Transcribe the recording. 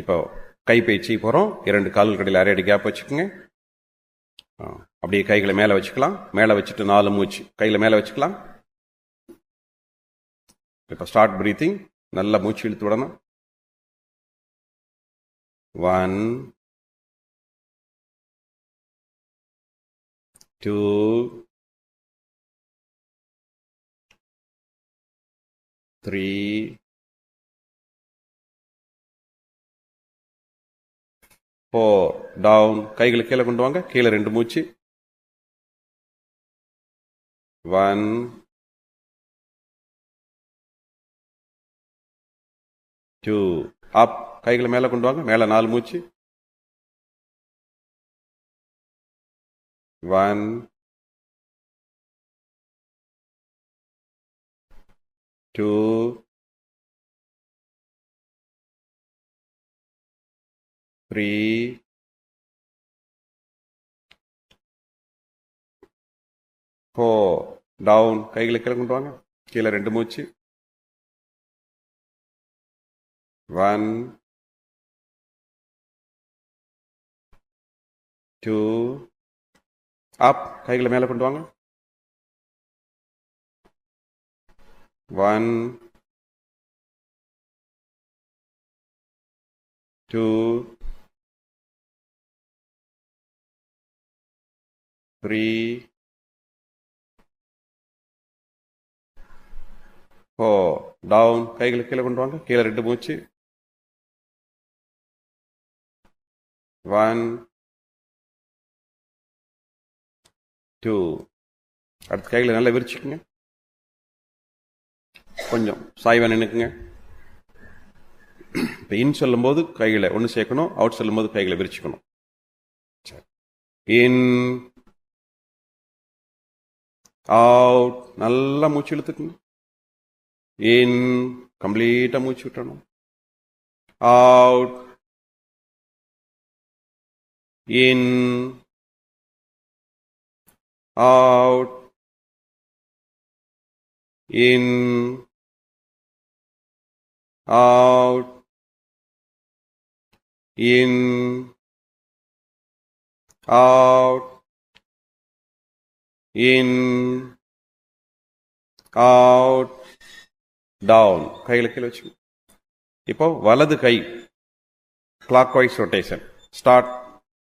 இப்போ கை பயிற்சி போகிறோம். 2 கால்கள் கடையில் அரை அடி கேப் வச்சுக்கோங்க. அப்படியே கைகளை மேலே வச்சுக்கலாம். மேலே வச்சுட்டு 4 மூச்சு கையில் மேலே வச்சுக்கலாம். இப்போ ஸ்டார்ட் பிரீத்திங். நல்லா மூச்சு இழுத்து விடணும். 1 2 3 4 டவுன். கைகளை கீழே கொண்டு வாங்க. கீழே 2 மூச்சு. 1 2 அப். கைகளை மேலே கொண்டு வாங்க. மேலே 4 மூச்சு. 1 2 3 4 டவுன். கைகளை கீழே கொண்டு வாங்க. கீழே 2 மூச்சு. 1 2 அப். கைகளை மேலே கொண்டு வாங்க. 1 2 3 4 டவுன். கைகளை கீழே கொண்டு வாங்க. கீழே 2 மூச்சு. 1 2 அடுத்த கைகளை நல்லா விரிச்சுக்குங்க. கொஞ்சம் சாய்வா நினைக்குங்க. இப்போ இன் சொல்லும் போது கைகளை ஒன்று சேர்க்கணும். அவுட் சொல்லும் போது கைகளை விரிச்சுக்கணும். In out. நல்லா மூச்சு இழுத்துக்குங்க. இன் கம்ப்ளீட்டா மூச்சு விட்டணும். Out. In out. In out. In out. In out. Down. கைகளை கீழே வச்சு இப்போ வலது கை கிளாக் வைஸ் ரொட்டேஷன். ஸ்டார்ட்.